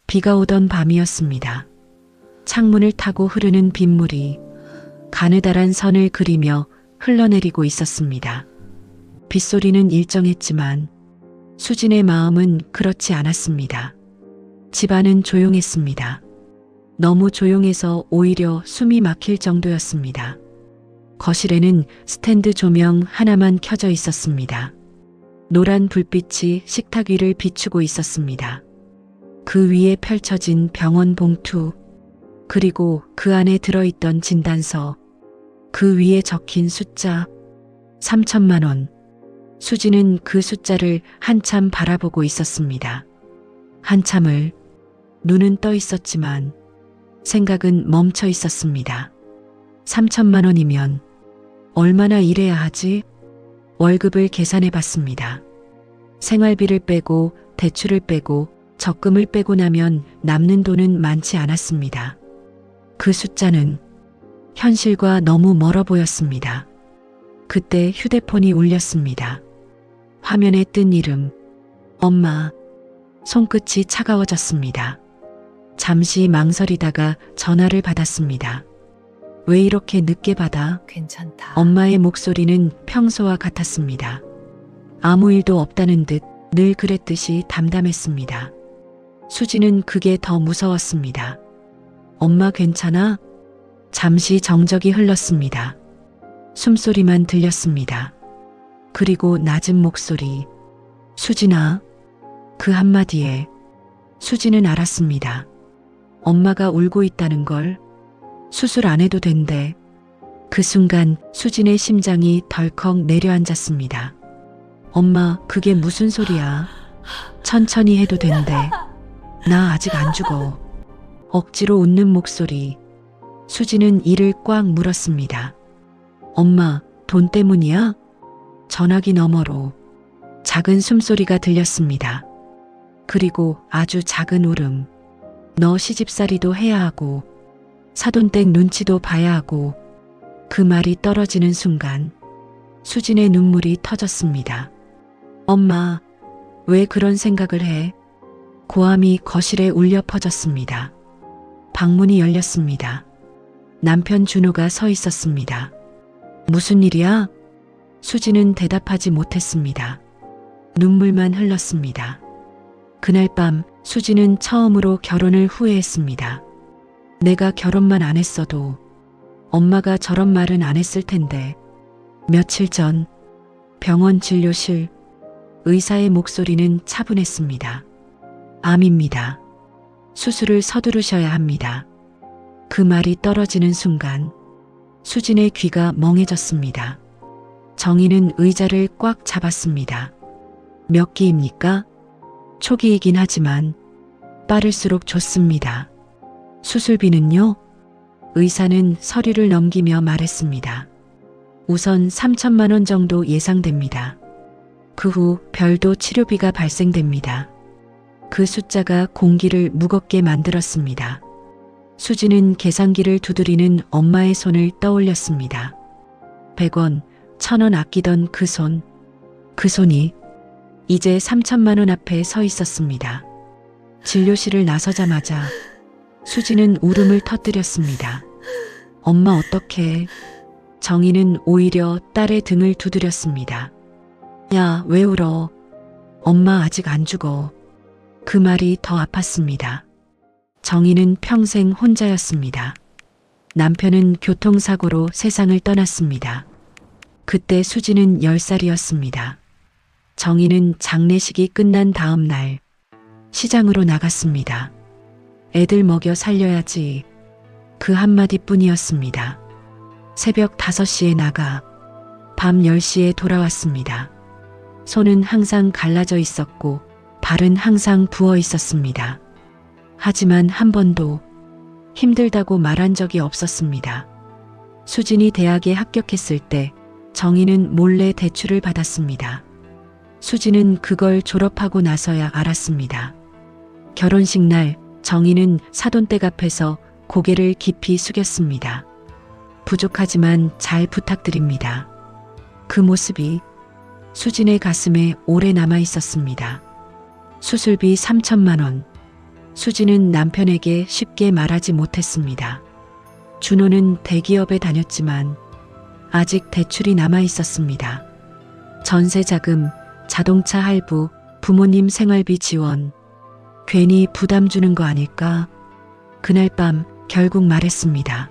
비가 오던 밤이었습니다. 창문을 타고 흐르는 빗물이 가느다란 선을 그리며 흘러내리고 있었습니다. 빗소리는 일정했지만 수진의 마음은 그렇지 않았습니다. 집안은 조용했습니다. 너무 조용해서 오히려 숨이 막힐 정도였습니다. 거실에는 스탠드 조명 하나만 켜져 있었습니다. 노란 불빛이 식탁 위를 비추고 있었습니다. 그 위에 펼쳐진 병원 봉투, 그리고 그 안에 들어있던 진단서, 그 위에 적힌 숫자 3천만 원. 수지는 그 숫자를 한참 바라보고 있었습니다. 한참을 눈은 떠 있었지만 생각은 멈춰 있었습니다. 3천만 원이면 얼마나 일해야 하지? 월급을 계산해 봤습니다. 생활비를 빼고 대출을 빼고 적금을 빼고 나면 남는 돈은 많지 않았습니다. 그 숫자는 현실과 너무 멀어 보였습니다. 그때 휴대폰이 울렸습니다. 화면에 뜬 이름, 엄마. 손끝이 차가워졌습니다. 잠시 망설이다가 전화를 받았습니다. 왜 이렇게 늦게 받아? 괜찮다. 엄마의 목소리는 평소와 같았습니다. 아무 일도 없다는 듯 늘 그랬듯이 담담했습니다. 수지는 그게 더 무서웠습니다. 엄마 괜찮아? 잠시 정적이 흘렀습니다. 숨소리만 들렸습니다. 그리고 낮은 목소리. 수진아. 그 한마디에 수지는 알았습니다. 엄마가 울고 있다는 걸. 수술 안 해도 된대. 그 순간 수진의 심장이 덜컥 내려앉았습니다. 엄마, 그게 무슨 소리야? 천천히 해도 된대. 나 아직 안 죽어. 억지로 웃는 목소리. 수지는 이를 꽉 물었습니다. 엄마, 돈 때문이야? 전화기 너머로 작은 숨소리가 들렸습니다. 그리고 아주 작은 울음. 너 시집살이도 해야 하고 사돈댁 눈치도 봐야 하고. 그 말이 떨어지는 순간 수진의 눈물이 터졌습니다. 엄마, 왜 그런 생각을 해? 고함이 거실에 울려 퍼졌습니다. 방문이 열렸습니다. 남편 준호가 서 있었습니다. 무슨 일이야? 수지는 대답하지 못했습니다. 눈물만 흘렀습니다. 그날 밤 수지는 처음으로 결혼을 후회했습니다. 내가 결혼만 안 했어도 엄마가 저런 말은 안 했을 텐데. 며칠 전 병원 진료실, 의사의 목소리는 차분했습니다. 암입니다. 수술을 서두르셔야 합니다. 그 말이 떨어지는 순간 수진의 귀가 멍해졌습니다. 정희는 의자를 꽉 잡았습니다. 몇 기입니까? 초기이긴 하지만 빠를수록 좋습니다. 수술비는요? 의사는 서류를 넘기며 말했습니다. 우선 3천만 원 정도 예상됩니다. 그 후 별도 치료비가 발생됩니다. 그 숫자가 공기를 무겁게 만들었습니다. 수지는 계산기를 두드리는 엄마의 손을 떠올렸습니다. 100원, 1000원 아끼던 그 손. 그 손이 이제 3천만 원 앞에 서 있었습니다. 진료실을 나서자마자 수지는 울음을 터뜨렸습니다. 엄마 어떡해. 정희는 오히려 딸의 등을 두드렸습니다. 야, 왜 울어? 엄마 아직 안 죽어. 그 말이 더 아팠습니다. 정희는 평생 혼자였습니다. 남편은 교통사고로 세상을 떠났습니다. 그때 수지는 10살이었습니다. 정희는 장례식이 끝난 다음 날 시장으로 나갔습니다. 애들 먹여 살려야지. 그 한마디뿐이었습니다. 새벽 5시에 나가 밤 10시에 돌아왔습니다. 손은 항상 갈라져 있었고 발은 항상 부어 있었습니다. 하지만 한 번도 힘들다고 말한 적이 없었습니다. 수진이 대학에 합격했을 때 정희는 몰래 대출을 받았습니다. 수지는 그걸 졸업하고 나서야 알았습니다. 결혼식 날 정희는 사돈댁 앞에서 고개를 깊이 숙였습니다. 부족하지만 잘 부탁드립니다. 그 모습이 수진의 가슴에 오래 남아 있었습니다. 수술비 3천만 원. 수지는 남편에게 쉽게 말하지 못했습니다. 준호는 대기업에 다녔지만 아직 대출이 남아 있었습니다. 전세 자금, 자동차 할부, 부모님 생활비 지원. 괜히 부담 주는 거 아닐까? 그날 밤 결국 말했습니다.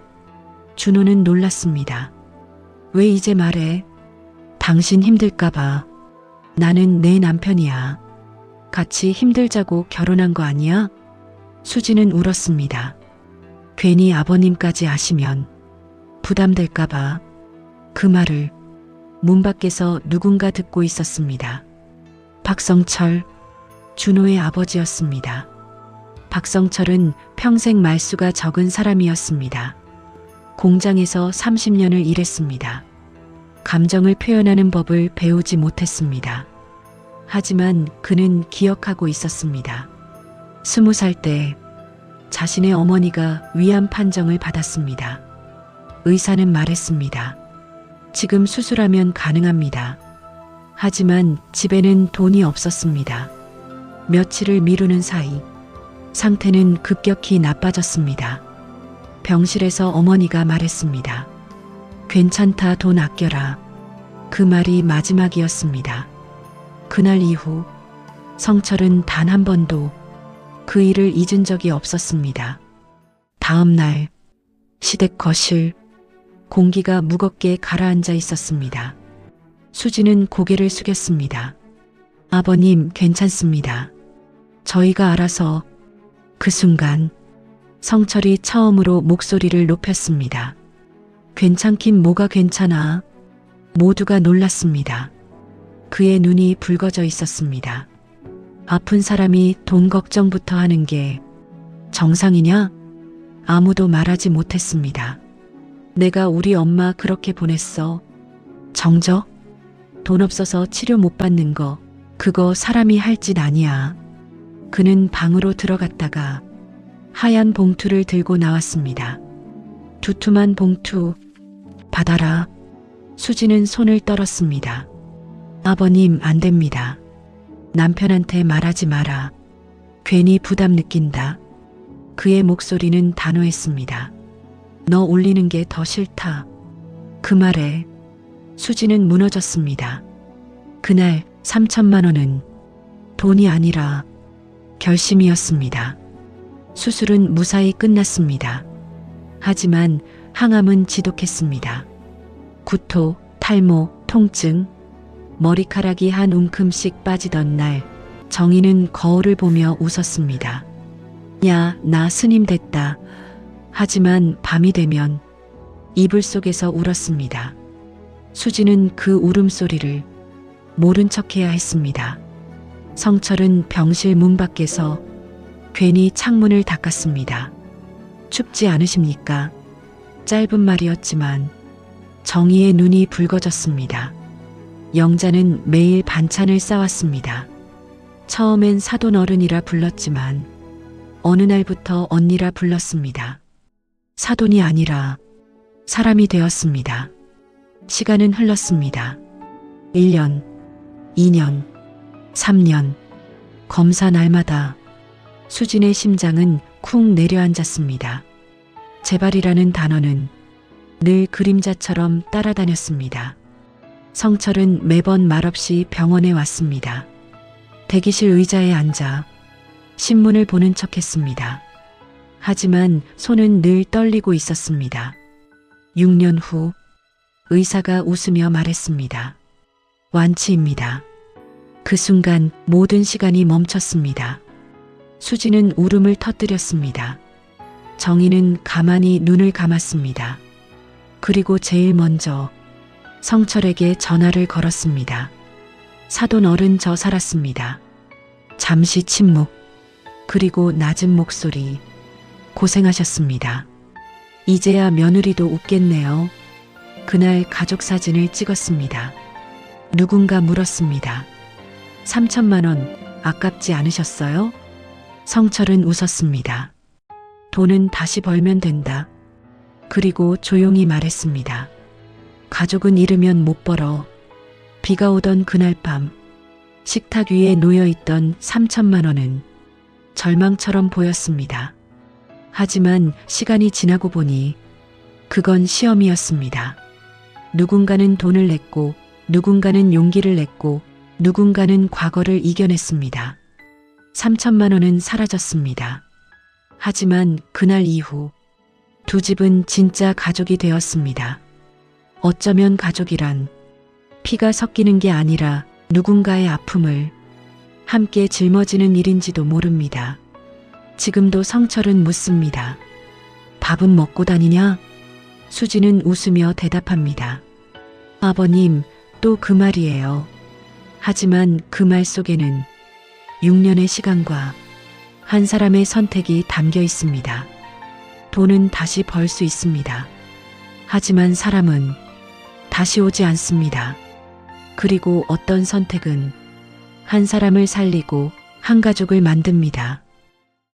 준호는 놀랐습니다. 왜 이제 말해? 당신 힘들까봐. 나는 내 남편이야. 같이 힘들자고 결혼한 거 아니야? 수지는 울었습니다. 괜히 아버님까지 아시면 부담될까봐. 그 말을 문 밖에서 누군가 듣고 있었습니다. 박성철, 준호의 아버지였습니다. 박성철은 평생 말수가 적은 사람이었습니다. 공장에서 30년을 일했습니다. 감정을 표현하는 법을 배우지 못했습니다. 하지만 그는 기억하고 있었습니다. 20살 때 자신의 어머니가 위암 판정을 받았습니다. 의사는 말했습니다. 지금 수술하면 가능합니다. 하지만 집에는 돈이 없었습니다. 며칠을 미루는 사이 상태는 급격히 나빠졌습니다. 병실에서 어머니가 말했습니다. 괜찮다, 돈 아껴라. 그 말이 마지막이었습니다. 그날 이후 성철은 단 한 번도 그 일을 잊은 적이 없었습니다. 다음 날 시댁 거실, 공기가 무겁게 가라앉아 있었습니다. 수지는 고개를 숙였습니다. 아버님, 괜찮습니다. 저희가 알아서. 그 순간 성철이 처음으로 목소리를 높였습니다. 괜찮긴 뭐가 괜찮아. 모두가 놀랐습니다. 그의 눈이 붉어져 있었습니다. 아픈 사람이 돈 걱정부터 하는 게 정상이냐? 아무도 말하지 못했습니다. 내가 우리 엄마 그렇게 보냈어. 정적? 돈 없어서 치료 못 받는 거, 그거 사람이 할 짓 아니야. 그는 방으로 들어갔다가 하얀 봉투를 들고 나왔습니다. 두툼한 봉투. 받아라. 수지는 손을 떨었습니다. 아버님, 안 됩니다. 남편한테 말하지 마라. 괜히 부담 느낀다. 그의 목소리는 단호했습니다. 너 울리는 게 더 싫다. 그 말에 수지는 무너졌습니다. 그날 3천만 원은 돈이 아니라 결심이었습니다. 수술은 무사히 끝났습니다. 하지만 항암은 지독했습니다. 구토, 탈모, 통증, 머리카락이 한 움큼씩 빠지던 날 정희는 거울을 보며 웃었습니다. 야, 나 스님 됐다. 하지만 밤이 되면 이불 속에서 울었습니다. 수지는 그 울음소리를 모른 척해야 했습니다. 성철은 병실 문 밖에서 괜히 창문을 닦았습니다. 춥지 않으십니까? 짧은 말이었지만 정희의 눈이 붉어졌습니다. 영자는 매일 반찬을 싸왔습니다. 처음엔 사돈 어른이라 불렀지만 어느 날부터 언니라 불렀습니다. 사돈이 아니라 사람이 되었습니다. 시간은 흘렀습니다. 1년, 2년, 3년. 검사 날마다 수진의 심장은 쿵 내려앉았습니다. 재발이라는 단어는 늘 그림자처럼 따라다녔습니다. 성철은 매번 말없이 병원에 왔습니다. 대기실 의자에 앉아 신문을 보는 척했습니다. 하지만 손은 늘 떨리고 있었습니다. 6년 후 의사가 웃으며 말했습니다. 완치입니다. 그 순간 모든 시간이 멈췄습니다. 수지는 울음을 터뜨렸습니다. 정희는 가만히 눈을 감았습니다. 그리고 제일 먼저 성철에게 전화를 걸었습니다. 사돈 어른, 저 살았습니다. 잠시 침묵, 그리고 낮은 목소리. 고생하셨습니다. 이제야 며느리도 웃겠네요. 그날 가족 사진을 찍었습니다. 누군가 물었습니다. 3천만 원 아깝지 않으셨어요? 성철은 웃었습니다. 돈은 다시 벌면 된다. 그리고 조용히 말했습니다. 가족은 잃으면 못 벌어. 비가 오던 그날 밤 식탁 위에 놓여있던 3천만 원은 절망처럼 보였습니다. 하지만 시간이 지나고 보니 그건 시험이었습니다. 누군가는 돈을 냈고, 누군가는 용기를 냈고, 누군가는 과거를 이겨냈습니다. 3천만 원은 사라졌습니다. 하지만 그날 이후 두 집은 진짜 가족이 되었습니다. 어쩌면 가족이란 피가 섞이는 게 아니라 누군가의 아픔을 함께 짊어지는 일인지도 모릅니다. 지금도 성철은 묻습니다. 밥은 먹고 다니냐? 수지는 웃으며 대답합니다. 아버님, 또 그 말이에요. 하지만 그 말 속에는 6년의 시간과 한 사람의 선택이 담겨 있습니다. 돈은 다시 벌 수 있습니다. 하지만 사람은 다시 오지 않습니다. 그리고 어떤 선택은 한 사람을 살리고 한 가족을 만듭니다.